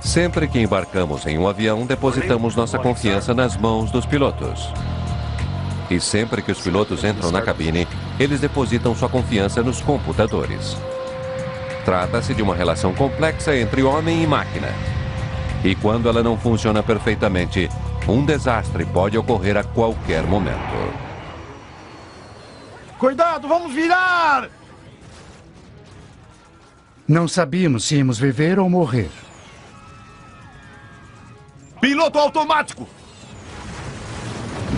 Sempre que embarcamos em um avião, depositamos nossa confiança nas mãos dos pilotos. E sempre que os pilotos entram na cabine, eles depositam sua confiança nos computadores. Trata-se de uma relação complexa entre homem e máquina. E quando ela não funciona perfeitamente, um desastre pode ocorrer a qualquer momento. Cuidado, vamos virar! Não sabíamos se íamos viver ou morrer. Piloto automático!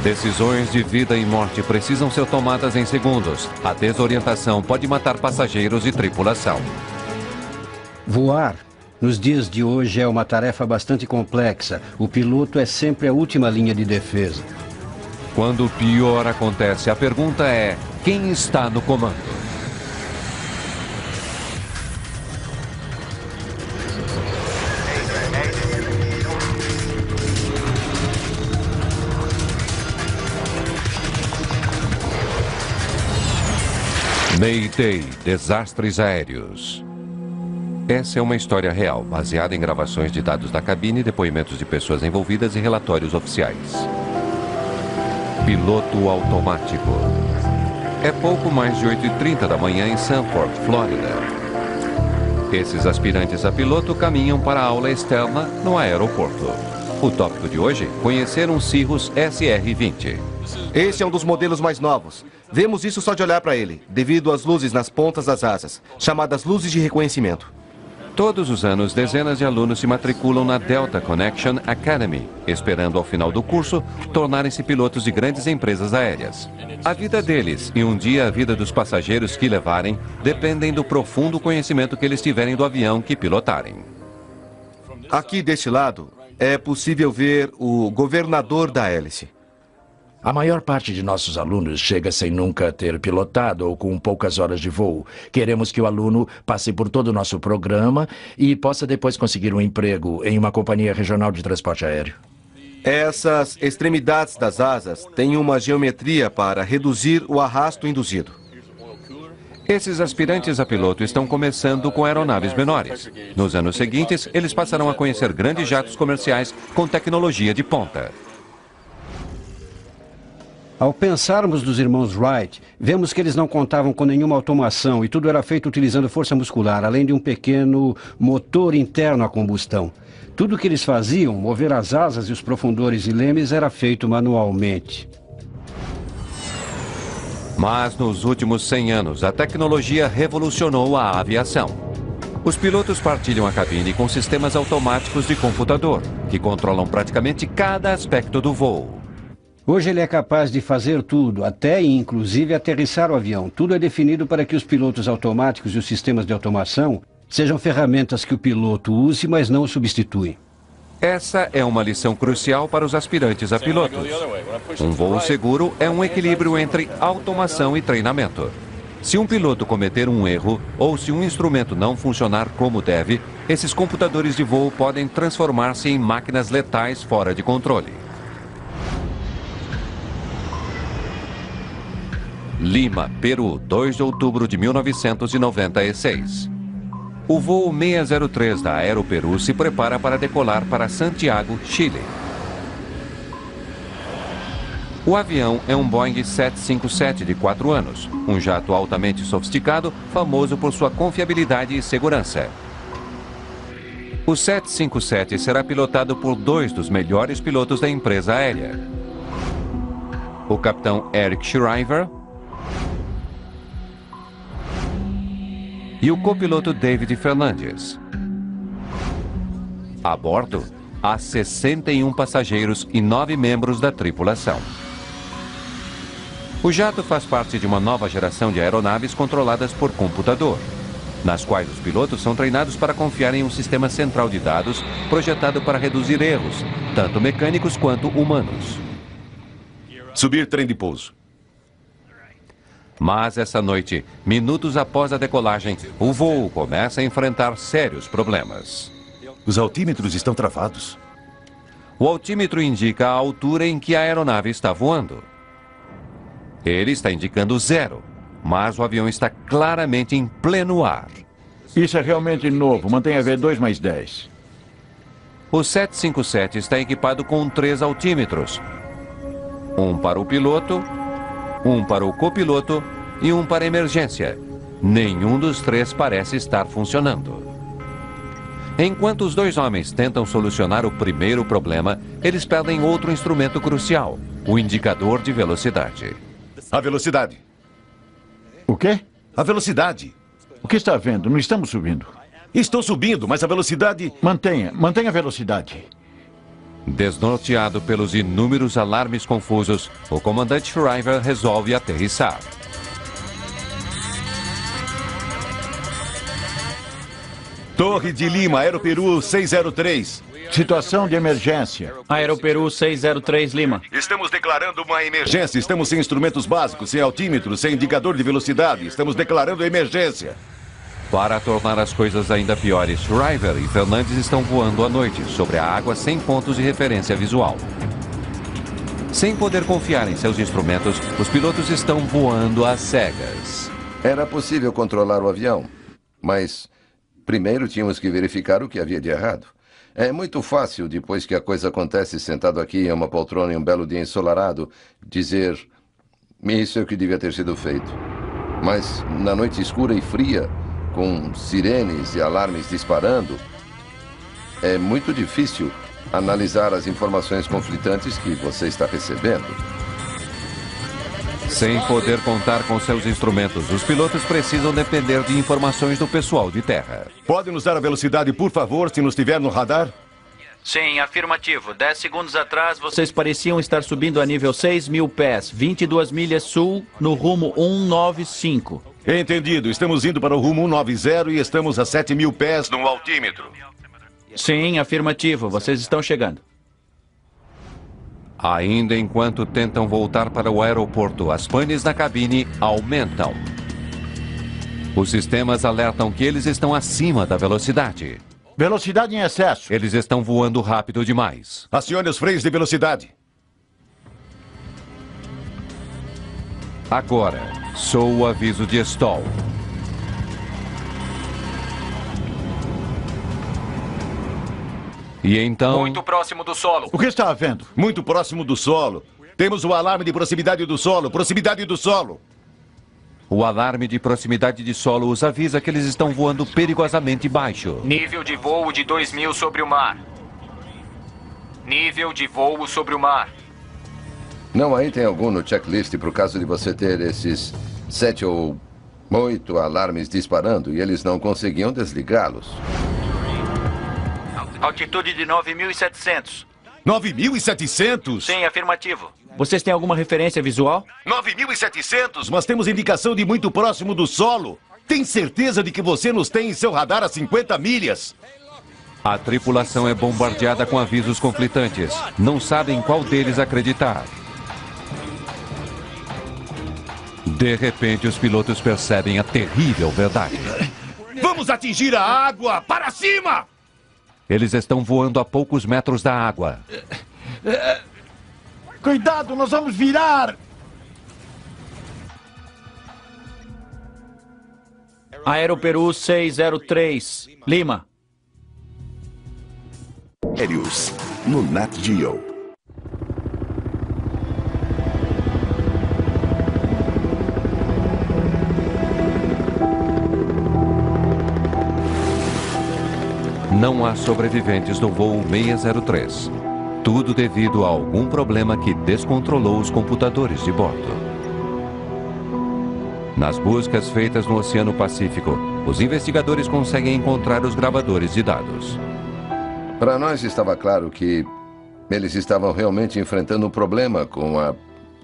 Decisões de vida e morte precisam ser tomadas em segundos. A desorientação pode matar passageiros e tripulação. Voar, nos dias de hoje, é uma tarefa bastante complexa. O piloto é sempre a última linha de defesa. Quando o pior acontece, a pergunta é: quem está no comando? Mayday, desastres aéreos. Essa é uma história real, baseada em gravações de dados da cabine, depoimentos de pessoas envolvidas e relatórios oficiais. Piloto automático. É pouco mais de 8h30 da manhã em Sanford, Flórida. Esses aspirantes a piloto caminham para a aula externa no aeroporto. O tópico de hoje, conhecer um Cirrus SR-20. Esse é um dos modelos mais novos. Vemos isso só de olhar para ele, devido às luzes nas pontas das asas, chamadas luzes de reconhecimento. Todos os anos, dezenas de alunos se matriculam na Delta Connection Academy, esperando ao final do curso tornarem-se pilotos de grandes empresas aéreas. A vida deles e um dia a vida dos passageiros que levarem dependem do profundo conhecimento que eles tiverem do avião que pilotarem. Aqui deste lado, é possível ver o governador da hélice. A maior parte de nossos alunos chega sem nunca ter pilotado ou com poucas horas de voo. Queremos que o aluno passe por todo o nosso programa e possa depois conseguir um emprego em uma companhia regional de transporte aéreo. Essas extremidades das asas têm uma geometria para reduzir o arrasto induzido. Esses aspirantes a piloto estão começando com aeronaves menores. Nos anos seguintes, eles passarão a conhecer grandes jatos comerciais com tecnologia de ponta. Ao pensarmos dos irmãos Wright, vemos que eles não contavam com nenhuma automação e tudo era feito utilizando força muscular, além de um pequeno motor interno a combustão. Tudo que eles faziam, mover as asas e os profundores e lemes, era feito manualmente. Mas nos últimos 100 anos, a tecnologia revolucionou a aviação. Os pilotos partilham a cabine com sistemas automáticos de computador, que controlam praticamente cada aspecto do voo. Hoje ele é capaz de fazer tudo, até e inclusive aterrissar o avião. Tudo é definido para que os pilotos automáticos e os sistemas de automação sejam ferramentas que o piloto use, mas não o substituem. Essa é uma lição crucial para os aspirantes a pilotos. Um voo seguro é um equilíbrio entre automação e treinamento. Se um piloto cometer um erro ou se um instrumento não funcionar como deve, esses computadores de voo podem transformar-se em máquinas letais fora de controle. Lima, Peru, 2 de outubro de 1996. O voo 603 da Aeroperu se prepara para decolar para Santiago, Chile. O avião é um Boeing 757 de 4 anos, um jato altamente sofisticado, famoso por sua confiabilidade e segurança. O 757 será pilotado por 2 dos melhores pilotos da empresa aérea. O capitão Eric Shriver e o copiloto David Fernandes. A bordo, há 61 passageiros e 9 membros da tripulação. O jato faz parte de uma nova geração de aeronaves controladas por computador, nas quais os pilotos são treinados para confiar em um sistema central de dados projetado para reduzir erros, tanto mecânicos quanto humanos. Subir trem de pouso. Mas essa noite, minutos após a decolagem, o voo começa a enfrentar sérios problemas. Os altímetros estão travados. O altímetro indica a altura em que a aeronave está voando. Ele está indicando 0, mas o avião está claramente em pleno ar. Isso é realmente novo. Mantenha V2 mais 10. O 757 está equipado com 3 altímetros. Um para o piloto, um para o copiloto e um para emergência. Nenhum dos 3 parece estar funcionando. Enquanto os 2 homens tentam solucionar o primeiro problema, eles perdem outro instrumento crucial, o indicador de velocidade. A velocidade. O quê? A velocidade. O que está vendo? Não estamos subindo. Estou subindo, mas a velocidade... Mantenha a velocidade. Desnorteado pelos inúmeros alarmes confusos, o comandante Shriver resolve aterrissar. Torre de Lima, Aeroperu 603. Situação de emergência. Aeroperu 603 Lima. Estamos declarando uma emergência. Estamos sem instrumentos básicos, sem altímetro, sem indicador de velocidade. Estamos declarando emergência. Para tornar as coisas ainda piores, Shriver e Fernandes estão voando à noite, sobre a água sem pontos de referência visual. Sem poder confiar em seus instrumentos, os pilotos estão voando às cegas. Era possível controlar o avião, mas primeiro tínhamos que verificar o que havia de errado. É muito fácil, depois que a coisa acontece sentado aqui em uma poltrona em um belo dia ensolarado, dizer: isso é o que devia ter sido feito. Mas na noite escura e fria, com sirenes e alarmes disparando, é muito difícil analisar as informações conflitantes que você está recebendo. Sem poder contar com seus instrumentos, os pilotos precisam depender de informações do pessoal de terra. Pode nos dar a velocidade, por favor, se nos tiver no radar? Sim, afirmativo. 10 segundos atrás, vocês pareciam estar subindo a nível 6.000 pés, 22 milhas sul, no rumo 195. Entendido. Estamos indo para o rumo 190 e estamos a 7.000 pés no altímetro. Sim, afirmativo. Vocês estão chegando. Ainda enquanto tentam voltar para o aeroporto, as panes na cabine aumentam. Os sistemas alertam que eles estão acima da velocidade. Velocidade em excesso. Eles estão voando rápido demais. Acione os freios de velocidade. Agora, soa o aviso de stall. E então... Muito próximo do solo. O que está havendo? Muito próximo do solo. Temos o alarme de proximidade do solo. Proximidade do solo. O alarme de proximidade de solo os avisa que eles estão voando perigosamente baixo. Nível de voo de 2.000 sobre o mar. Nível de voo sobre o mar. Não aí tem algum no checklist para o caso de você ter esses 7 ou 8 alarmes disparando e eles não conseguiam desligá-los? Altitude de 9.700. 9.700? Sim, afirmativo. Vocês têm alguma referência visual? 9.700, mas temos indicação de muito próximo do solo. Tem certeza de que você nos tem em seu radar a 50 milhas? A tripulação é bombardeada com avisos conflitantes. Não sabem qual deles acreditar. De repente, os pilotos percebem a terrível verdade. Vamos atingir a água! Para cima! Eles estão voando a poucos metros da água. Cuidado, nós vamos virar! Aeroperu 603 Lima. Aéreos, no Nat Geo. Não há sobreviventes do voo 603. Tudo devido a algum problema que descontrolou os computadores de bordo. Nas buscas feitas no Oceano Pacífico, os investigadores conseguem encontrar os gravadores de dados. Para nós estava claro que eles estavam realmente enfrentando um problema com a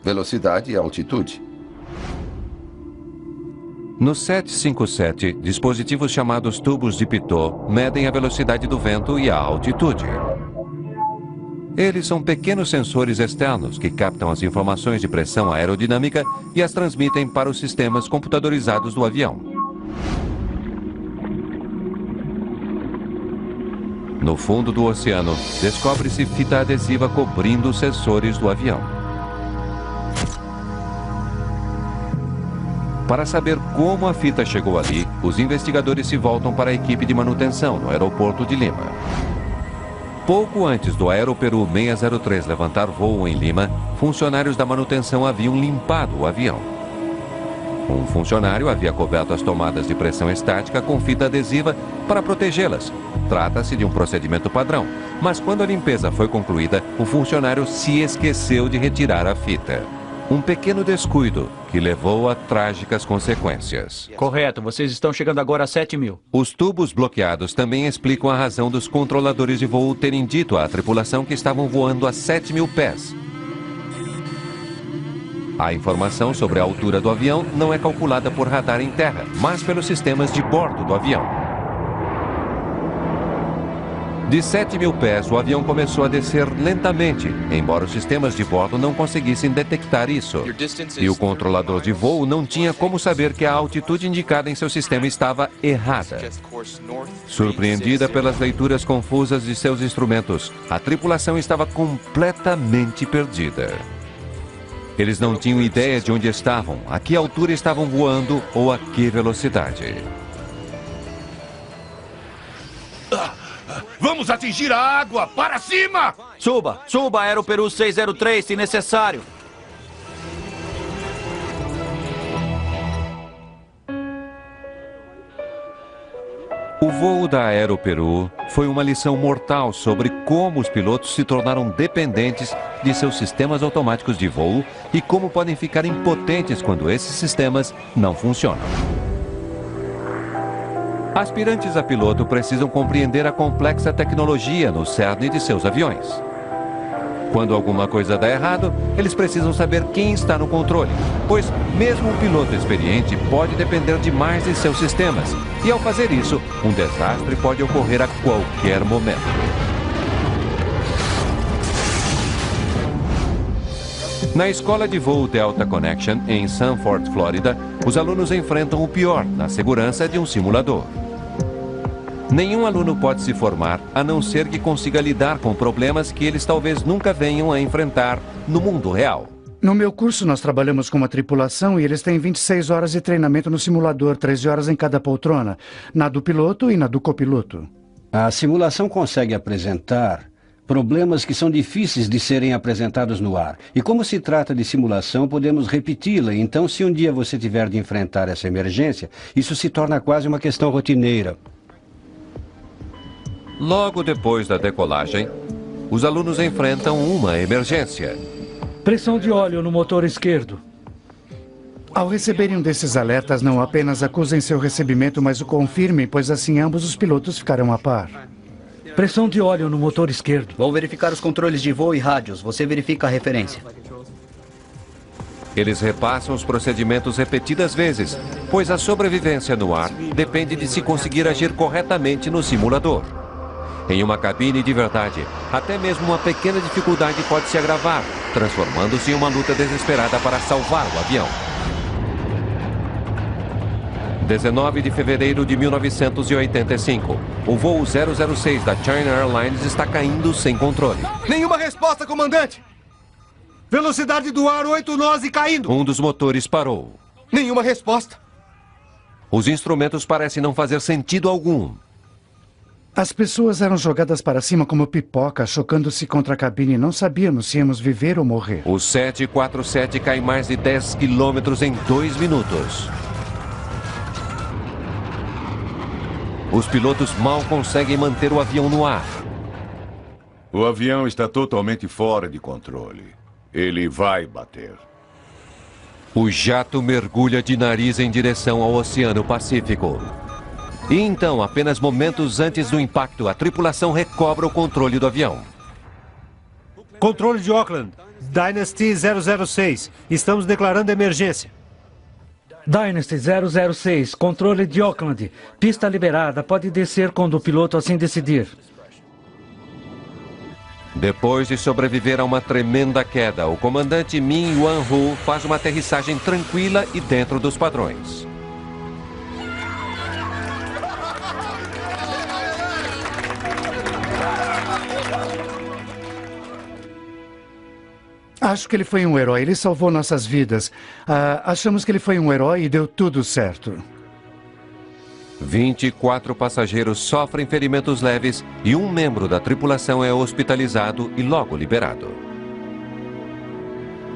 velocidade e a altitude. No 757, dispositivos chamados tubos de Pitot medem a velocidade do vento e a altitude. Eles são pequenos sensores externos que captam as informações de pressão aerodinâmica e as transmitem para os sistemas computadorizados do avião. No fundo do oceano, descobre-se fita adesiva cobrindo os sensores do avião. Para saber como a fita chegou ali, os investigadores se voltam para a equipe de manutenção no aeroporto de Lima. Pouco antes do Aeroperu 603 levantar voo em Lima, funcionários da manutenção haviam limpado o avião. Um funcionário havia coberto as tomadas de pressão estática com fita adesiva para protegê-las. Trata-se de um procedimento padrão, mas quando a limpeza foi concluída, o funcionário se esqueceu de retirar a fita. Um pequeno descuido que levou a trágicas consequências. Correto, vocês estão chegando agora a 7.000. Os tubos bloqueados também explicam a razão dos controladores de voo terem dito à tripulação que estavam voando a 7.000 pés. A informação sobre a altura do avião não é calculada por radar em terra, mas pelos sistemas de bordo do avião. De 7.000 pés, o avião começou a descer lentamente, embora os sistemas de bordo não conseguissem detectar isso. E o controlador de voo não tinha como saber que a altitude indicada em seu sistema estava errada. Surpreendida pelas leituras confusas de seus instrumentos, a tripulação estava completamente perdida. Eles não tinham ideia de onde estavam, a que altura estavam voando ou a que velocidade. Vamos atingir a água! Para cima! Suba! Suba, Aeroperu 603, se necessário. O voo da Aeroperu foi uma lição mortal sobre como os pilotos se tornaram dependentes de seus sistemas automáticos de voo e como podem ficar impotentes quando esses sistemas não funcionam. Aspirantes a piloto precisam compreender a complexa tecnologia no cerne de seus aviões. Quando alguma coisa dá errado, eles precisam saber quem está no controle, pois mesmo um piloto experiente pode depender demais de seus sistemas. E ao fazer isso, um desastre pode ocorrer a qualquer momento. Na escola de voo Delta Connection, em Sanford, Flórida, os alunos enfrentam o pior na segurança de um simulador. Nenhum aluno pode se formar a não ser que consiga lidar com problemas que eles talvez nunca venham a enfrentar no mundo real. No meu curso, nós trabalhamos com uma tripulação e eles têm 26 horas de treinamento no simulador, 13 horas em cada poltrona, na do piloto e na do copiloto. A simulação consegue apresentar problemas que são difíceis de serem apresentados no ar. E como se trata de simulação, podemos repeti-la. Então, se um dia você tiver de enfrentar essa emergência, isso se torna quase uma questão rotineira. Logo depois da decolagem, os alunos enfrentam uma emergência. Pressão de óleo no motor esquerdo. Ao receberem um desses alertas, não apenas acusem seu recebimento, mas o confirmem, pois assim ambos os pilotos ficarão a par. Pressão de óleo no motor esquerdo. Vou verificar os controles de voo e rádios. Você verifica a referência. Eles repassam os procedimentos repetidas vezes, pois a sobrevivência no ar depende de se conseguir agir corretamente no simulador. Em uma cabine de verdade, até mesmo uma pequena dificuldade pode se agravar, transformando-se em uma luta desesperada para salvar o avião. 19 de fevereiro de 1985. O voo 006 da China Airlines está caindo sem controle. Nenhuma resposta, comandante! Velocidade do ar 8 nós e caindo! Um dos motores parou. Nenhuma resposta. Os instrumentos parecem não fazer sentido algum. As pessoas eram jogadas para cima como pipoca, chocando-se contra a cabine. Não sabíamos se íamos viver ou morrer. O 747 cai mais de 10 quilômetros em 2 minutos. Os pilotos mal conseguem manter o avião no ar. O avião está totalmente fora de controle. Ele vai bater. O jato mergulha de nariz em direção ao Oceano Pacífico. E então, apenas momentos antes do impacto, a tripulação recobra o controle do avião. Controle de Auckland, Dynasty 006. Estamos declarando emergência. Dynasty 006, controle de Auckland. Pista liberada, pode descer quando o piloto assim decidir. Depois de sobreviver a uma tremenda queda, o comandante Min Yuan-Hu faz uma aterrissagem tranquila e dentro dos padrões. Acho que ele foi um herói. Ele salvou nossas vidas. Achamos que ele foi um herói e deu tudo certo. 24 passageiros sofrem ferimentos leves e um membro da tripulação é hospitalizado e logo liberado.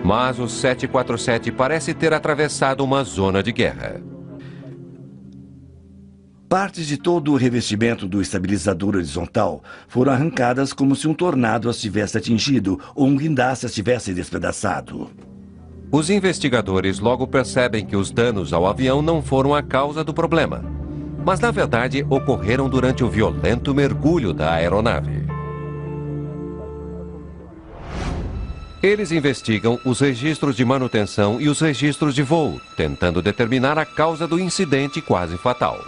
Mas o 747 parece ter atravessado uma zona de guerra. Partes de todo o revestimento do estabilizador horizontal foram arrancadas como se um tornado as tivesse atingido ou um guindaste as tivesse despedaçado. Os investigadores logo percebem que os danos ao avião não foram a causa do problema, mas na verdade ocorreram durante o violento mergulho da aeronave. Eles investigam os registros de manutenção e os registros de voo, tentando determinar a causa do incidente quase fatal.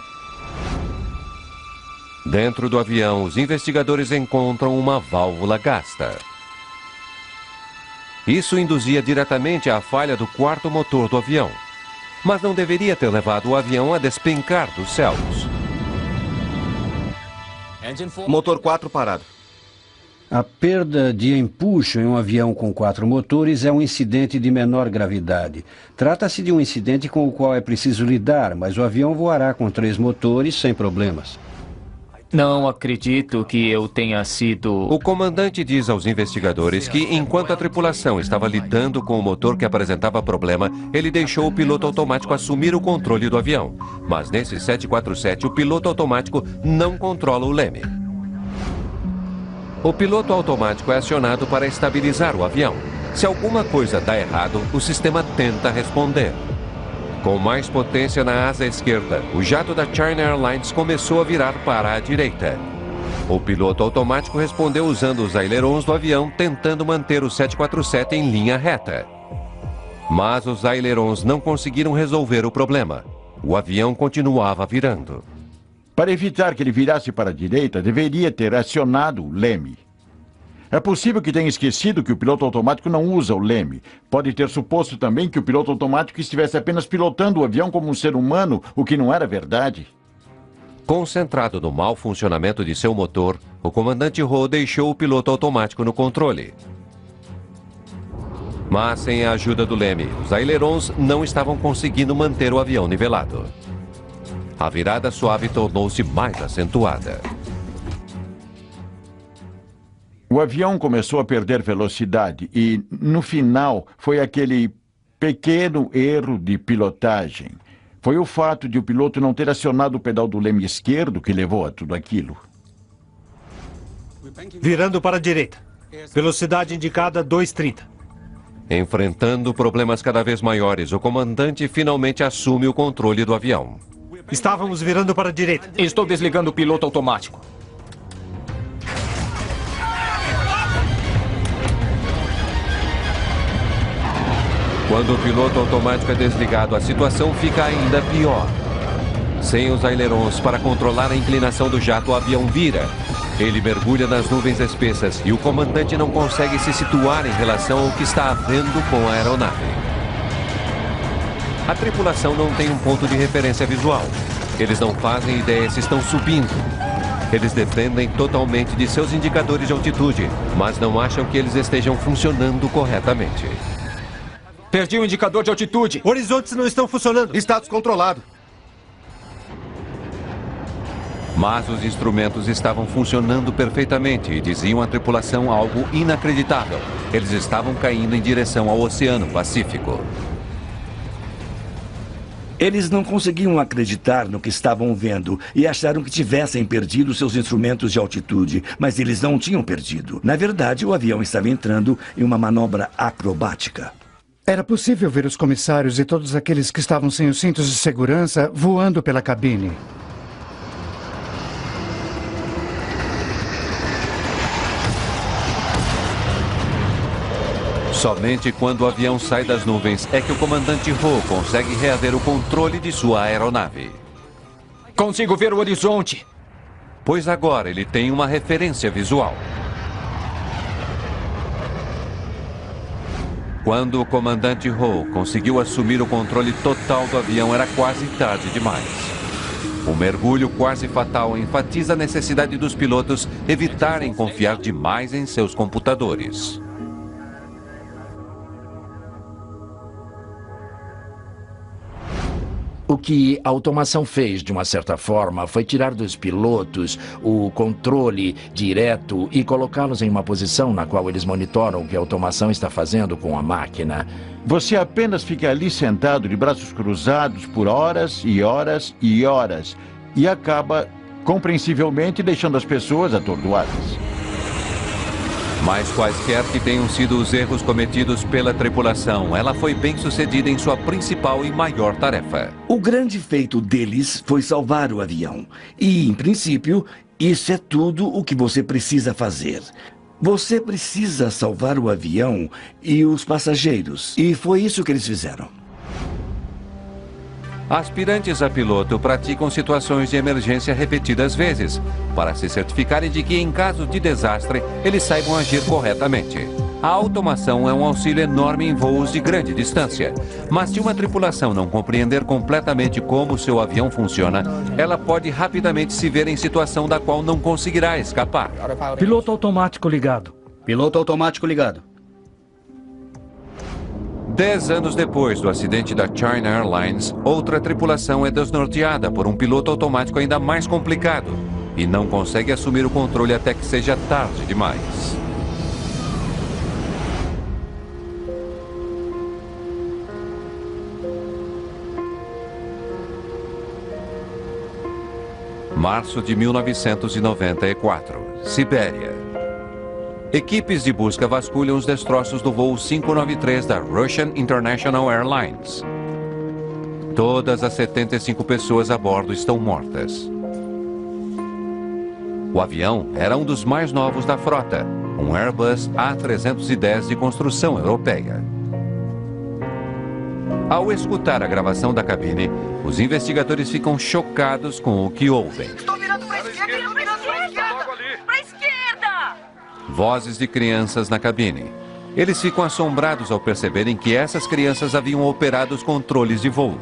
Dentro do avião, os investigadores encontram uma válvula gasta. Isso induzia diretamente à falha do quarto motor do avião, mas não deveria ter levado o avião a despencar dos céus. Motor 4 parado. A perda de empuxo em um avião com 4 motores é um incidente de menor gravidade. Trata-se de um incidente com o qual é preciso lidar, mas o avião voará com 3 motores sem problemas. Não acredito que eu tenha sido... O comandante diz aos investigadores que, enquanto a tripulação estava lidando com o motor que apresentava problema, ele deixou o piloto automático assumir o controle do avião. Mas nesse 747, o piloto automático não controla o leme. O piloto automático é acionado para estabilizar o avião. Se alguma coisa dá errado, o sistema tenta responder. Com mais potência na asa esquerda, o jato da China Airlines começou a virar para a direita. O piloto automático respondeu usando os ailerons do avião, tentando manter o 747 em linha reta. Mas os ailerons não conseguiram resolver o problema. O avião continuava virando. Para evitar que ele virasse para a direita, deveria ter acionado o leme. É possível que tenha esquecido que o piloto automático não usa o leme. Pode ter suposto também que o piloto automático estivesse apenas pilotando o avião como um ser humano, o que não era verdade. Concentrado no mau funcionamento de seu motor, o comandante Ho deixou o piloto automático no controle. Mas sem a ajuda do leme, os ailerons não estavam conseguindo manter o avião nivelado. A virada suave tornou-se mais acentuada. O avião começou a perder velocidade e, no final, foi aquele pequeno erro de pilotagem. Foi o fato de o piloto não ter acionado o pedal do leme esquerdo que levou a tudo aquilo. Virando para a direita. Velocidade indicada 230. Enfrentando problemas cada vez maiores, o comandante finalmente assume o controle do avião. Estávamos virando para a direita. Estou desligando o piloto automático. Quando o piloto automático é desligado, a situação fica ainda pior. Sem os ailerons para controlar a inclinação do jato, o avião vira. Ele mergulha nas nuvens espessas e o comandante não consegue se situar em relação ao que está havendo com a aeronave. A tripulação não tem um ponto de referência visual. Eles não fazem ideia se estão subindo. Eles dependem totalmente de seus indicadores de altitude, mas não acham que eles estejam funcionando corretamente. Perdi o indicador de altitude. Horizontes não estão funcionando. Status controlado. Mas os instrumentos estavam funcionando perfeitamente e diziam à tripulação algo inacreditável. Eles estavam caindo em direção ao Oceano Pacífico. Eles não conseguiam acreditar no que estavam vendo e acharam que tivessem perdido seus instrumentos de altitude, mas eles não tinham perdido. Na verdade, o avião estava entrando em uma manobra acrobática. Era possível ver os comissários e todos aqueles que estavam sem os cintos de segurança voando pela cabine. Somente quando o avião sai das nuvens é que o comandante Ho consegue reaver o controle de sua aeronave. Consigo ver o horizonte. Pois agora ele tem uma referência visual. Quando o comandante Ho conseguiu assumir o controle total do avião, era quase tarde demais. O mergulho quase fatal enfatiza a necessidade dos pilotos evitarem confiar demais em seus computadores. O que a automação fez, de uma certa forma, foi tirar dos pilotos o controle direto e colocá-los em uma posição na qual eles monitoram o que a automação está fazendo com a máquina. Você apenas fica ali sentado de braços cruzados por horas e horas e horas e acaba, compreensivelmente, deixando as pessoas atordoadas. Mas quaisquer que tenham sido os erros cometidos pela tripulação, ela foi bem sucedida em sua principal e maior tarefa. O grande feito deles foi salvar o avião. E, em princípio, isso é tudo o que você precisa fazer. Você precisa salvar o avião e os passageiros. E foi isso que eles fizeram. Aspirantes a piloto praticam situações de emergência repetidas vezes, para se certificarem de que, em caso de desastre, eles saibam agir corretamente. A automação é um auxílio enorme em voos de grande distância, mas se uma tripulação não compreender completamente como seu avião funciona, ela pode rapidamente se ver em situação da qual não conseguirá escapar. Piloto automático ligado. Piloto automático ligado. 10 anos depois do acidente da China Airlines, outra tripulação é desnorteada por um piloto automático ainda mais complicado e não consegue assumir o controle até que seja tarde demais. Março de 1994, Sibéria. Equipes de busca vasculham os destroços do voo 593 da Russian International Airlines. Todas as 75 pessoas a bordo estão mortas. O avião era um dos mais novos da frota, um Airbus A310 de construção europeia. Ao escutar a gravação da cabine, os investigadores ficam chocados com o que ouvem. Estou virando para a esquerda, para a esquerda! Vozes de crianças na cabine. Eles ficam assombrados ao perceberem que essas crianças haviam operado os controles de voo.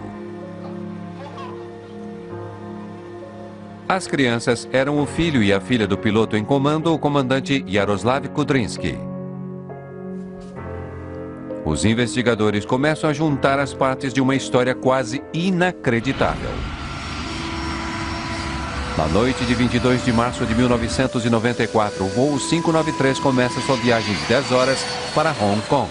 As crianças eram o filho e a filha do piloto em comando, o comandante Yaroslav Kudrinsky. Os investigadores começam a juntar as partes de uma história quase inacreditável. Na noite de 22 de março de 1994, o voo 593 começa sua viagem de 10 horas para Hong Kong.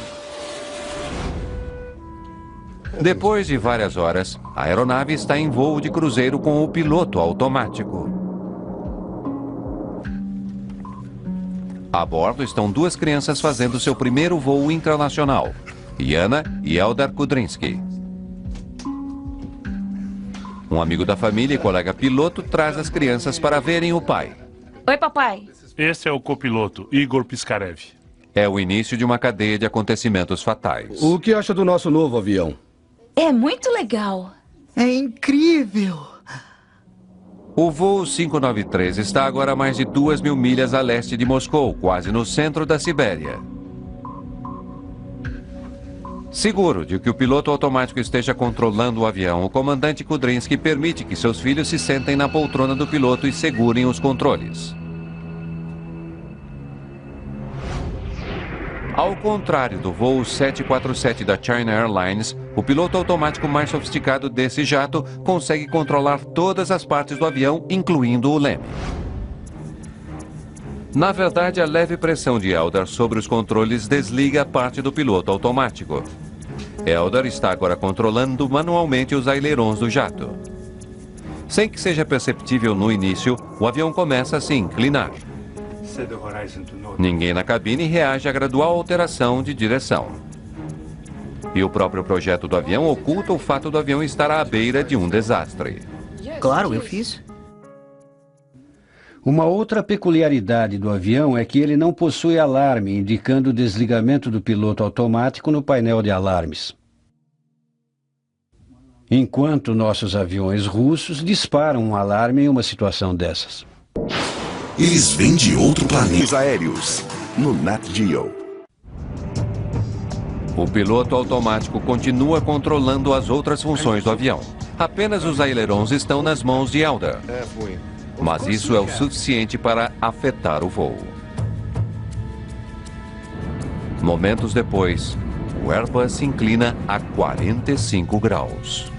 Depois de várias horas, a aeronave está em voo de cruzeiro com o piloto automático. A bordo estão duas crianças fazendo seu primeiro voo internacional, Yana e Eldar Kudrinsky. Um amigo da família e colega piloto traz as crianças para verem o pai. Oi, papai. Esse é o copiloto, Igor Piskarev. É o início de uma cadeia de acontecimentos fatais. O que acha do nosso novo avião? É muito legal. É incrível. O voo 593 está agora a mais de 2.000 milhas a leste de Moscou, quase no centro da Sibéria. Seguro de que o piloto automático esteja controlando o avião, o comandante Kudrinsky permite que seus filhos se sentem na poltrona do piloto e segurem os controles. Ao contrário do voo 747 da China Airlines, o piloto automático mais sofisticado desse jato consegue controlar todas as partes do avião, incluindo o leme. Na verdade, a leve pressão de Eldar sobre os controles desliga a parte do piloto automático. Eldar está agora controlando manualmente os ailerons do jato. Sem que seja perceptível no início, o avião começa a se inclinar. Ninguém na cabine reage à gradual alteração de direção. E o próprio projeto do avião oculta o fato do avião estar à beira de um desastre. Claro, eu fiz. Uma outra peculiaridade do avião é que ele não possui alarme, indicando o desligamento do piloto automático no painel de alarmes. Enquanto nossos aviões russos disparam um alarme em uma situação dessas. Eles vêm de outro planeta. Aéreos, no Nat Geo. O piloto automático continua controlando as outras funções do avião. Apenas os ailerons estão nas mãos de Eldar. Mas isso é o suficiente para afetar o voo. Momentos depois, o Airbus se inclina a 45 graus.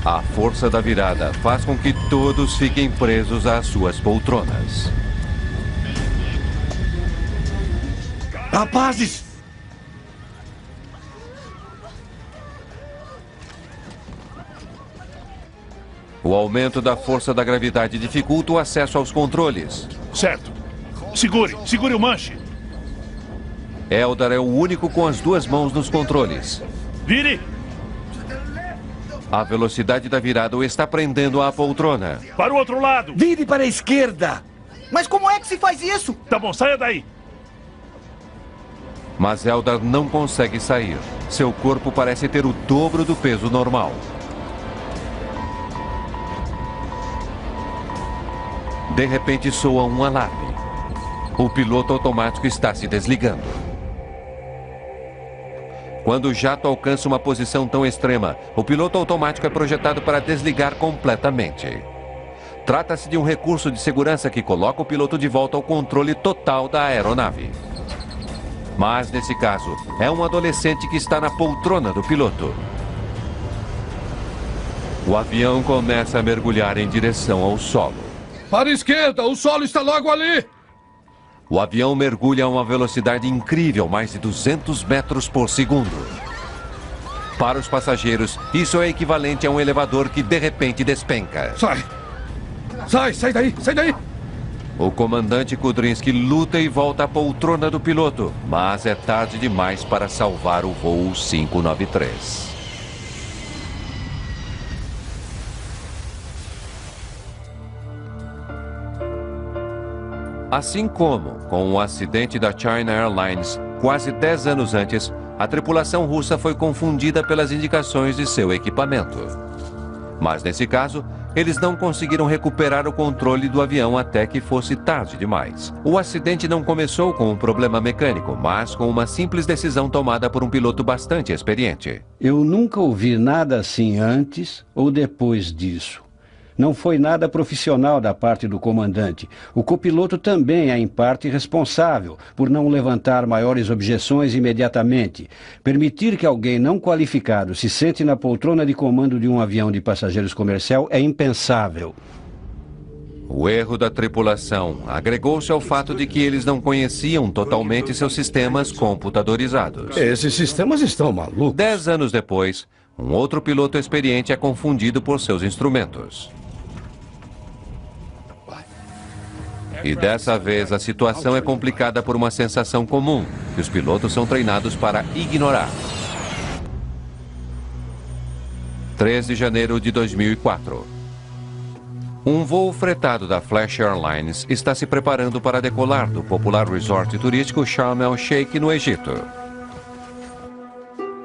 A força da virada faz com que todos fiquem presos às suas poltronas. Rapazes! O aumento da força da gravidade dificulta o acesso aos controles. Certo. Segure o manche. Eldar é o único com as duas mãos nos controles. Vire! A velocidade da virada o está prendendo à poltrona. Para o outro lado! Vire para a esquerda! Mas como é que se faz isso? Tá bom, saia daí! Mas Eldar não consegue sair. Seu corpo parece ter o dobro do peso normal. De repente soa um alarme. O piloto automático está se desligando. Quando o jato alcança uma posição tão extrema, o piloto automático é projetado para desligar completamente. Trata-se de um recurso de segurança que coloca o piloto de volta ao controle total da aeronave. Mas, nesse caso, é um adolescente que está na poltrona do piloto. O avião começa a mergulhar em direção ao solo. Para a esquerda, o solo está logo ali! O avião mergulha a uma velocidade incrível, mais de 200 metros por segundo. Para os passageiros, isso é equivalente a um elevador que de repente despenca. Sai daí! O comandante Kudrinski luta e volta à poltrona do piloto, mas é tarde demais para salvar o voo 593. Assim como com o acidente da China Airlines, quase 10 anos antes, a tripulação russa foi confundida pelas indicações de seu equipamento. Mas nesse caso, eles não conseguiram recuperar o controle do avião até que fosse tarde demais. O acidente não começou com um problema mecânico, mas com uma simples decisão tomada por um piloto bastante experiente. Eu nunca ouvi nada assim antes ou depois disso. Não foi nada profissional da parte do comandante. O copiloto também é, em parte, responsável por não levantar maiores objeções imediatamente. Permitir que alguém não qualificado se sente na poltrona de comando de um avião de passageiros comercial é impensável. O erro da tripulação agregou-se ao fato de que eles não conheciam totalmente seus sistemas computadorizados. Esses sistemas estão malucos. 10 anos depois, um outro piloto experiente é confundido por seus instrumentos. E dessa vez a situação é complicada por uma sensação comum, que os pilotos são treinados para ignorar. 3 de janeiro de 2004. Um voo fretado da Flash Airlines está se preparando para decolar do popular resort turístico Sharm el-Sheikh, no Egito.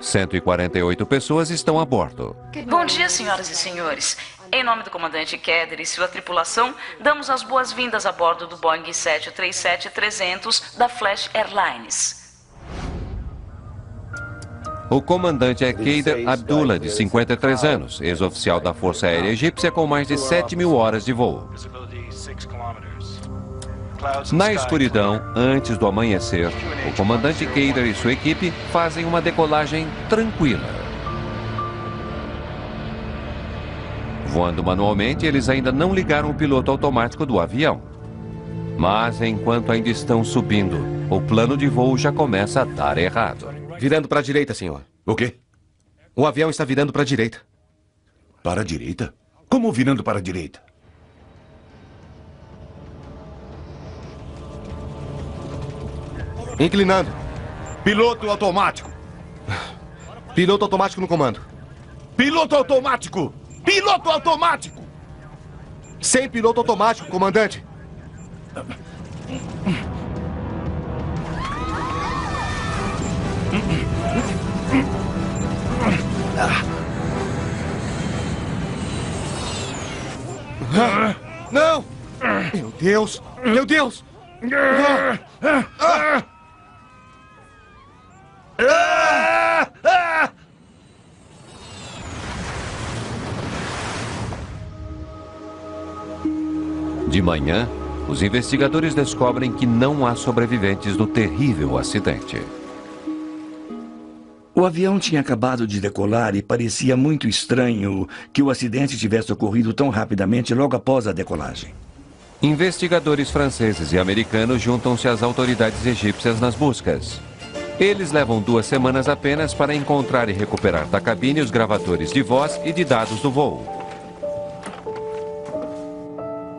148 pessoas estão a bordo. Bom dia, senhoras e senhores. Em nome do comandante Kedr e sua tripulação, damos as boas-vindas a bordo do Boeing 737-300 da Flash Airlines. O comandante é Keider Abdullah, de 53 anos, ex-oficial da Força Aérea Egípcia com mais de 7.000 horas de voo. Na escuridão, antes do amanhecer, o comandante Keider e sua equipe fazem uma decolagem tranquila. Voando manualmente, eles ainda não ligaram o piloto automático do avião. Mas enquanto ainda estão subindo, o plano de voo já começa a dar errado. Virando para a direita, senhor. O quê? O avião está virando para a direita. Para a direita? Como virando para a direita? Inclinando. Piloto automático. Piloto automático no comando. Piloto automático! Piloto automático! Sem piloto automático, comandante. Não! Meu Deus! Meu Deus! De manhã, os investigadores descobrem que não há sobreviventes do terrível acidente. O avião tinha acabado de decolar e parecia muito estranho que o acidente tivesse ocorrido tão rapidamente logo após a decolagem. Investigadores franceses e americanos juntam-se às autoridades egípcias nas buscas. Eles levam 2 semanas apenas para encontrar e recuperar da cabine os gravadores de voz e de dados do voo.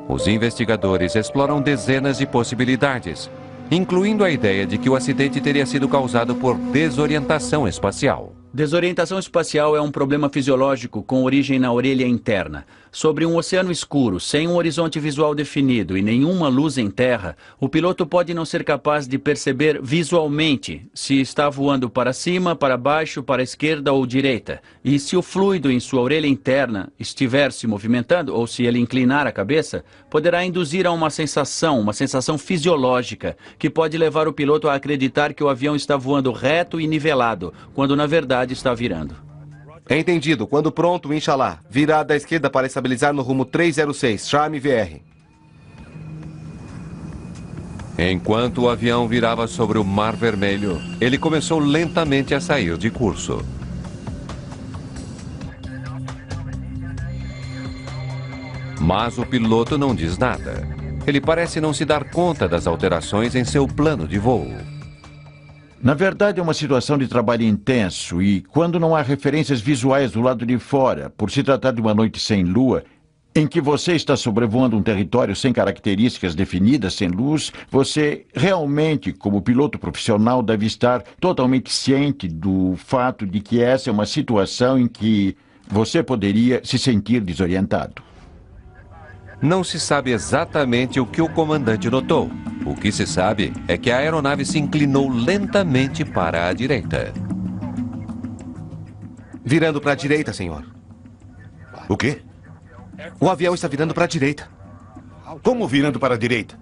Os investigadores exploram dezenas de possibilidades, incluindo a ideia de que o acidente teria sido causado por desorientação espacial. Desorientação espacial é um problema fisiológico com origem na orelha interna. Sobre um oceano escuro, sem um horizonte visual definido e nenhuma luz em terra, o piloto pode não ser capaz de perceber visualmente se está voando para cima, para baixo, para a esquerda ou direita. E se o fluido em sua orelha interna estiver se movimentando, ou se ele inclinar a cabeça, poderá induzir a uma sensação fisiológica, que pode levar o piloto a acreditar que o avião está voando reto e nivelado, quando na verdade está virando. Entendido. Quando pronto, Inshallah. Virada à esquerda para estabilizar no rumo 306, Charme VR. Enquanto o avião virava sobre o Mar Vermelho, ele começou lentamente a sair de curso. Mas o piloto não diz nada. Ele parece não se dar conta das alterações em seu plano de voo. Na verdade, é uma situação de trabalho intenso e, quando não há referências visuais do lado de fora, por se tratar de uma noite sem lua, em que você está sobrevoando um território sem características definidas, sem luz, você realmente, como piloto profissional, deve estar totalmente ciente do fato de que essa é uma situação em que você poderia se sentir desorientado. Não se sabe exatamente o que o comandante notou. O que se sabe é que a aeronave se inclinou lentamente para a direita. Virando para a direita, senhor. O quê? O avião está virando para a direita. Como virando para a direita?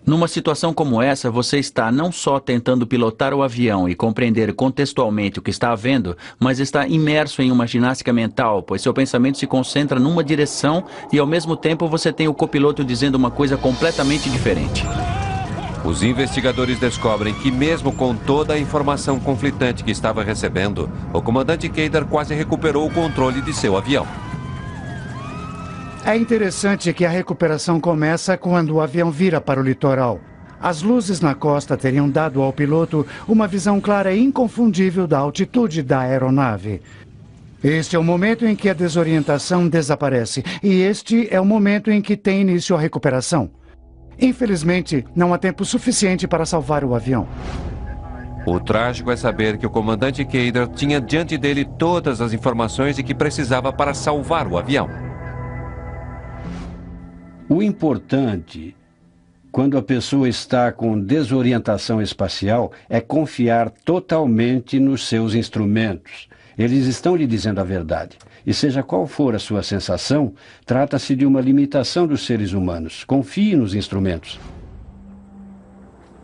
Numa situação como essa, você está não só tentando pilotar o avião e compreender contextualmente o que está havendo, mas está imerso em uma ginástica mental, pois seu pensamento se concentra numa direção e, ao mesmo tempo, você tem o copiloto dizendo uma coisa completamente diferente. Os investigadores descobrem que, mesmo com toda a informação conflitante que estava recebendo, o comandante Kader quase recuperou o controle de seu avião. É interessante que a recuperação começa quando o avião vira para o litoral. As luzes na costa teriam dado ao piloto uma visão clara e inconfundível da altitude da aeronave. Este é o momento em que a desorientação desaparece e este é o momento em que tem início a recuperação. Infelizmente, não há tempo suficiente para salvar o avião. O trágico é saber que o comandante Kader tinha diante dele todas as informações de que precisava para salvar o avião. O importante, quando a pessoa está com desorientação espacial, é confiar totalmente nos seus instrumentos. Eles estão lhe dizendo a verdade. E seja qual for a sua sensação, trata-se de uma limitação dos seres humanos. Confie nos instrumentos.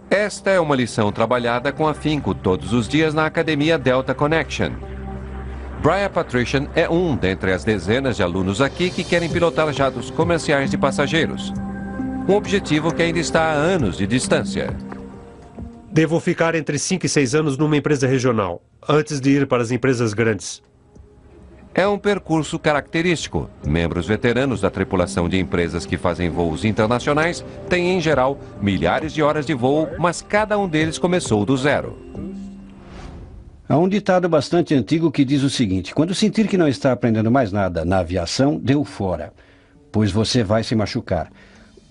Esta é uma lição trabalhada com afinco todos os dias na Academia Delta Connection. Brian Patrician é um dentre as dezenas de alunos aqui que querem pilotar jatos comerciais de passageiros. Um objetivo que ainda está a anos de distância. Devo ficar entre 5 e 6 anos numa empresa regional, antes de ir para as empresas grandes. É um percurso característico. Membros veteranos da tripulação de empresas que fazem voos internacionais têm, em geral, milhares de horas de voo, mas cada um deles começou do zero. Há um ditado bastante antigo que diz o seguinte: quando sentir que não está aprendendo mais nada na aviação, dê o fora, pois você vai se machucar.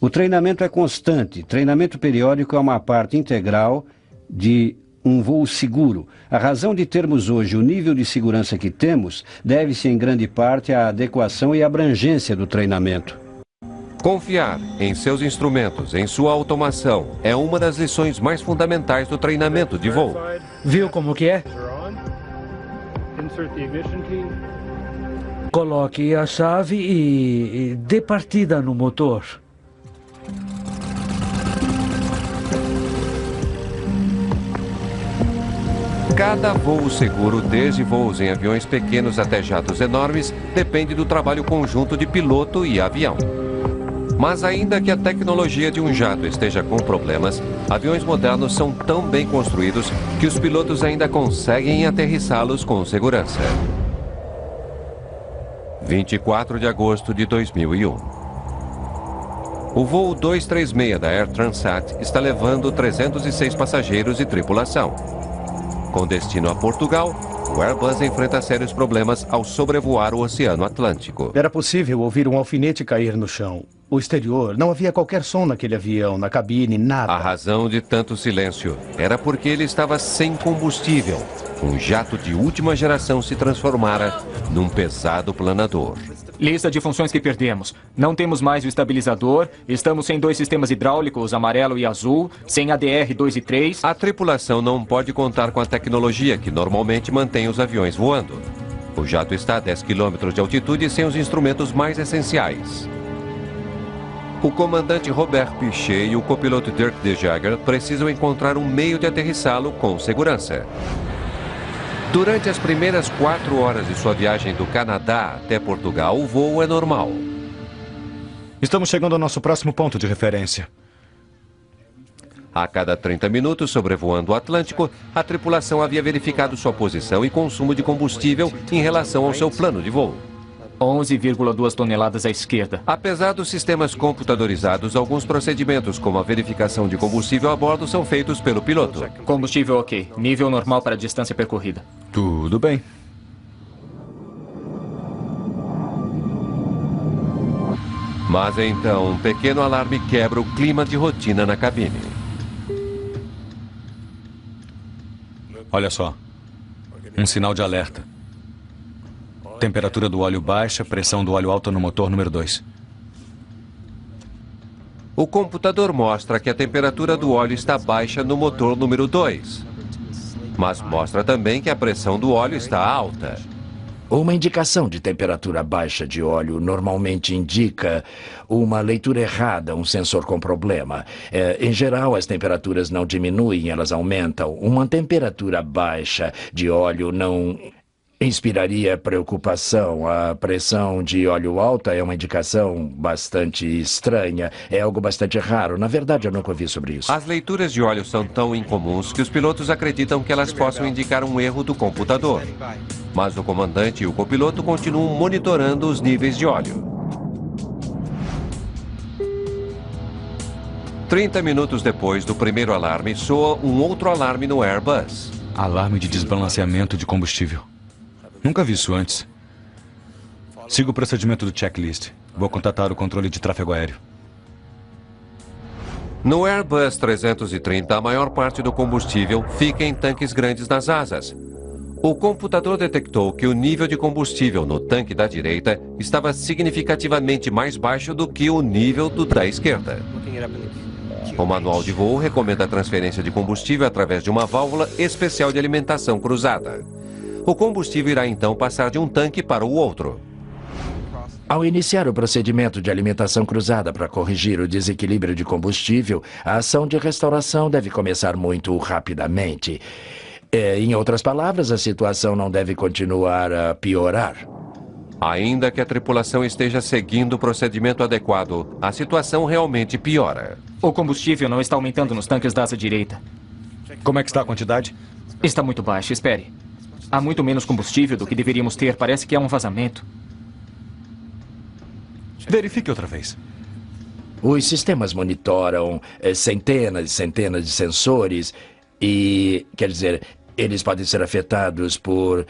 O treinamento é constante, treinamento periódico é uma parte integral de um voo seguro. A razão de termos hoje o nível de segurança que temos deve-se em grande parte à adequação e abrangência do treinamento. Confiar em seus instrumentos, em sua automação, é uma das lições mais fundamentais do treinamento de voo. Viu como que é? Coloque a chave e dê partida no motor. Cada voo seguro, desde voos em aviões pequenos até jatos enormes, depende do trabalho conjunto de piloto e avião. Mas ainda que a tecnologia de um jato esteja com problemas, aviões modernos são tão bem construídos que os pilotos ainda conseguem aterrissá-los com segurança. 24 de agosto de 2001. O voo 236 da Air Transat está levando 306 passageiros e tripulação. Com destino a Portugal, o Airbus enfrenta sérios problemas ao sobrevoar o Oceano Atlântico. Era possível ouvir um alfinete cair no chão. O exterior, não havia qualquer som naquele avião, na cabine, nada. A razão de tanto silêncio era porque ele estava sem combustível. Um jato de última geração se transformara num pesado planador. Lista de funções que perdemos. Não temos mais o estabilizador, estamos sem 2 sistemas hidráulicos, amarelo e azul, sem ADR 2 e 3. A tripulação não pode contar com a tecnologia que normalmente mantém os aviões voando. O jato está a 10 km de altitude sem os instrumentos mais essenciais. O comandante Robert Piché e o copiloto Dirk de Jager precisam encontrar um meio de aterrissá-lo com segurança. Durante as primeiras 4 horas de sua viagem do Canadá até Portugal, o voo é normal. Estamos chegando ao nosso próximo ponto de referência. A cada 30 minutos, sobrevoando o Atlântico, a tripulação havia verificado sua posição e consumo de combustível em relação ao seu plano de voo. 11,2 toneladas à esquerda. Apesar dos sistemas computadorizados, alguns procedimentos, como a verificação de combustível a bordo, são feitos pelo piloto. Combustível ok. Nível normal para a distância percorrida. Tudo bem. Mas então, um pequeno alarme quebra o clima de rotina na cabine. Olha só. Um sinal de alerta. Temperatura do óleo baixa, pressão do óleo alta no motor número 2. O computador mostra que a temperatura do óleo está baixa no motor número 2. Mas mostra também que a pressão do óleo está alta. Uma indicação de temperatura baixa de óleo normalmente indica uma leitura errada, um sensor com problema. Em geral, as temperaturas não diminuem, elas aumentam. Uma temperatura baixa de óleo não inspiraria preocupação. A pressão de óleo alta é uma indicação bastante estranha. É algo bastante raro. Na verdade, eu nunca ouvi sobre isso. As leituras de óleo são tão incomuns que os pilotos acreditam que elas possam indicar um erro do computador. Mas o comandante e o copiloto continuam monitorando os níveis de óleo. 30 minutos depois do primeiro alarme, soa um outro alarme no Airbus. Alarme de desbalanceamento de combustível. Nunca vi isso antes. Siga o procedimento do checklist. Vou contatar o controle de tráfego aéreo. No Airbus 330, a maior parte do combustível fica em tanques grandes nas asas. O computador detectou que o nível de combustível no tanque da direita estava significativamente mais baixo do que o nível do da esquerda. O manual de voo recomenda a transferência de combustível através de uma válvula especial de alimentação cruzada. O combustível irá então passar de um tanque para o outro. Ao iniciar o procedimento de alimentação cruzada para corrigir o desequilíbrio de combustível, a ação de restauração deve começar muito rapidamente. Em outras palavras, a situação não deve continuar a piorar. Ainda que a tripulação esteja seguindo o procedimento adequado, a situação realmente piora. O combustível não está aumentando nos tanques da asa direita. Como é que está a quantidade? Está muito baixa, espere. Há muito menos combustível do que deveríamos ter. Parece que há um vazamento. Verifique outra vez. Os sistemas monitoram centenas e centenas de sensores e, quer dizer, eles podem ser afetados por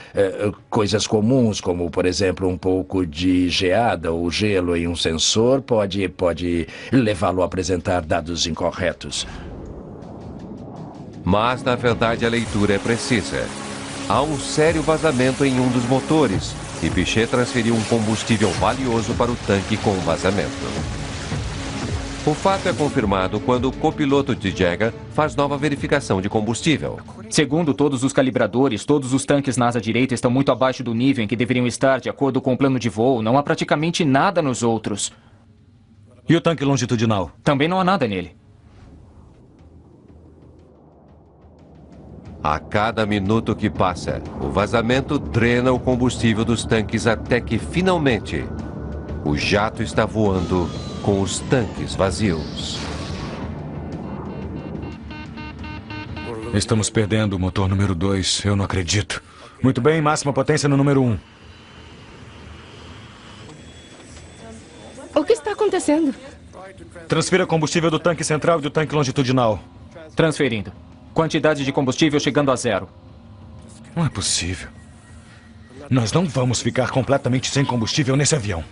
coisas comuns, como, por exemplo, um pouco de geada ou gelo em um sensor pode levá-lo a apresentar dados incorretos. Mas, na verdade, a leitura é precisa. Há um sério vazamento em um dos motores e Piché transferiu um combustível valioso para o tanque com o vazamento. O fato é confirmado quando o copiloto de Jager faz nova verificação de combustível. Segundo todos os calibradores, todos os tanques na asa direita estão muito abaixo do nível em que deveriam estar de acordo com o plano de voo. Não há praticamente nada nos outros. E o tanque longitudinal? Também não há nada nele. A cada minuto que passa, o vazamento drena o combustível dos tanques até que, finalmente, O jato está voando com os tanques vazios. Estamos perdendo o motor número 2. Eu não acredito. Muito bem, máxima potência no número 1. O que está acontecendo? Transfira combustível do tanque central e do tanque longitudinal. Transferindo. Quantidade de combustível chegando a 0. Não é possível. Nós não vamos ficar completamente sem combustível nesse avião.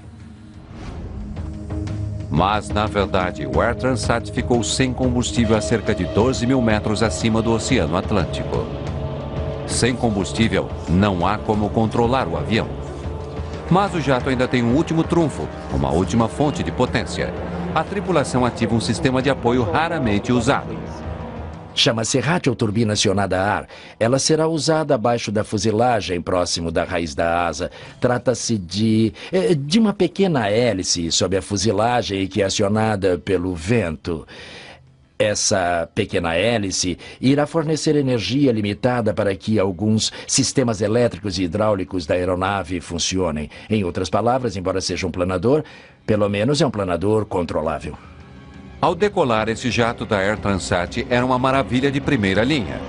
Mas, na verdade, o Air Transat ficou sem combustível a cerca de 12 mil metros acima do Oceano Atlântico. Sem combustível, não há como controlar o avião. Mas o jato ainda tem um último trunfo, uma última fonte de potência. A tripulação ativa um sistema de apoio raramente usado. Chama-se radioturbina acionada a ar. Ela será usada abaixo da fuselagem, próximo da raiz da asa. Trata-se de uma pequena hélice sob a fuselagem que é acionada pelo vento. Essa pequena hélice irá fornecer energia limitada para que alguns sistemas elétricos e hidráulicos da aeronave funcionem. Em outras palavras, embora seja um planador, pelo menos é um planador controlável. Ao decolar, esse jato da Air Transat era uma maravilha de primeira linha.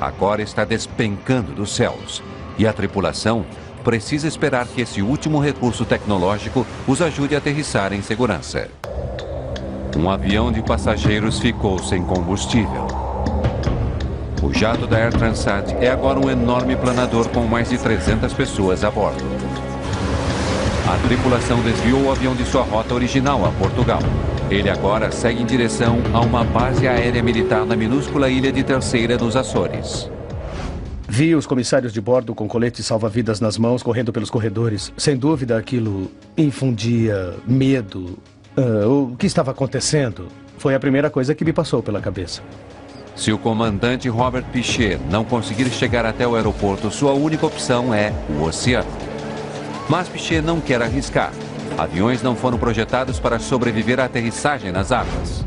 Agora está despencando dos céus. E a tripulação precisa esperar que esse último recurso tecnológico os ajude a aterrissar em segurança. Um avião de passageiros ficou sem combustível. O jato da Air Transat é agora um enorme planador com mais de 300 pessoas a bordo. A tripulação desviou o avião de sua rota original a Portugal. Ele agora segue em direção a uma base aérea militar na minúscula ilha de Terceira, nos Açores. Vi os comissários de bordo com coletes salva-vidas nas mãos, correndo pelos corredores. Sem dúvida, aquilo infundia medo. O que estava acontecendo foi a primeira coisa que me passou pela cabeça. Se o comandante Robert Piché não conseguir chegar até o aeroporto, sua única opção é o oceano. Mas Piché não quer arriscar. Aviões não foram projetados para sobreviver à aterrissagem nas águas.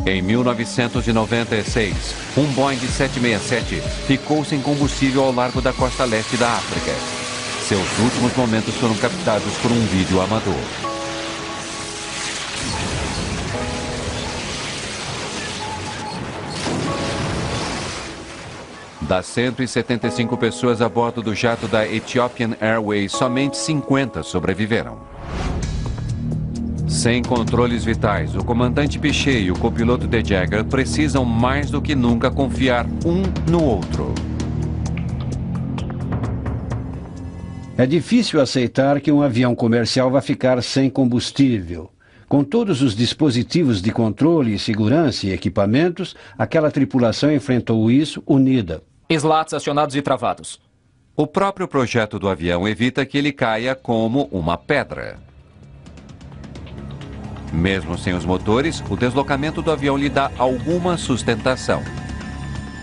Em 1996, um Boeing 767 ficou sem combustível ao largo da costa leste da África. Seus últimos momentos foram captados por um vídeo amador. Das 175 pessoas a bordo do jato da Ethiopian Airways, somente 50 sobreviveram. Sem controles vitais, o comandante Piché e o copiloto De Jager precisam mais do que nunca confiar um no outro. É difícil aceitar que um avião comercial vá ficar sem combustível. Com todos os dispositivos de controle, segurança e equipamentos, aquela tripulação enfrentou isso unida. Slats acionados e travados. O próprio projeto do avião evita que ele caia como uma pedra. Mesmo sem os motores, o deslocamento do avião lhe dá alguma sustentação.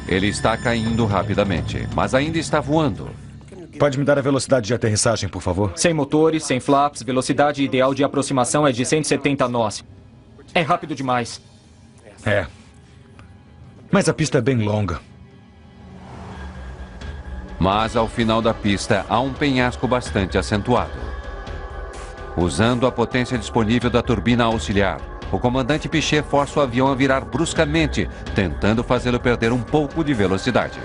Ele está caindo rapidamente, mas ainda está voando. Pode me dar a velocidade de aterrissagem, por favor? Sem motores, sem flaps, velocidade ideal de aproximação é de 170 nós. É rápido demais. É. Mas a pista é bem longa. Mas ao final da pista há um penhasco bastante acentuado. Usando a potência disponível da turbina auxiliar, o comandante Piché força o avião a virar bruscamente, tentando fazê-lo perder um pouco de velocidade.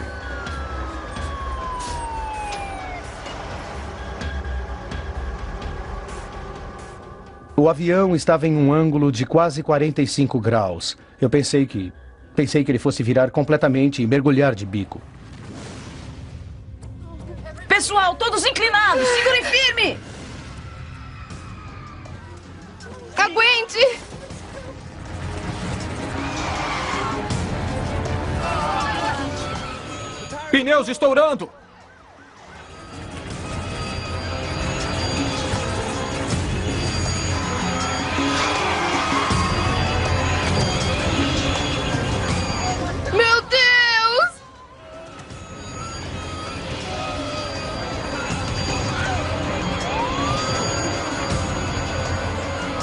O avião estava em um ângulo de quase 45 graus. Eu pensei que ele fosse virar completamente e mergulhar de bico. Pessoal, todos inclinados, segurem firme! Aguente! Pneus estourando! Meu Deus!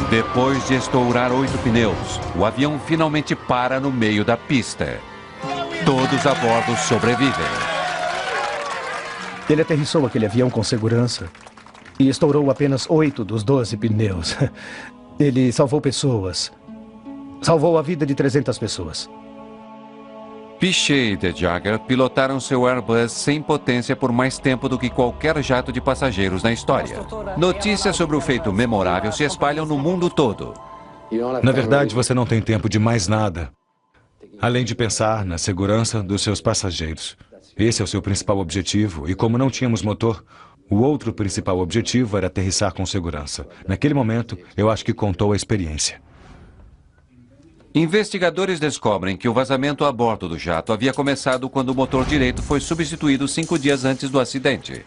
Depois de estourar 8 pneus, o avião finalmente para no meio da pista. Todos a bordo sobrevivem. Ele aterrissou aquele avião com segurança. e estourou apenas 8 dos 12 pneus. Ele salvou pessoas. Salvou a vida de 300 pessoas. Piché e De Jager pilotaram seu Airbus sem potência por mais tempo do que qualquer jato de passageiros na história. Notícias sobre o feito memorável se espalham no mundo todo. Na verdade, você não tem tempo de mais nada, além de pensar na segurança dos seus passageiros. Esse é o seu principal objetivo, e como não tínhamos motor, o outro principal objetivo era aterrissar com segurança. Naquele momento, eu acho que contou a experiência. Investigadores descobrem que o vazamento a bordo do jato havia começado quando o motor direito foi substituído 5 dias antes do acidente.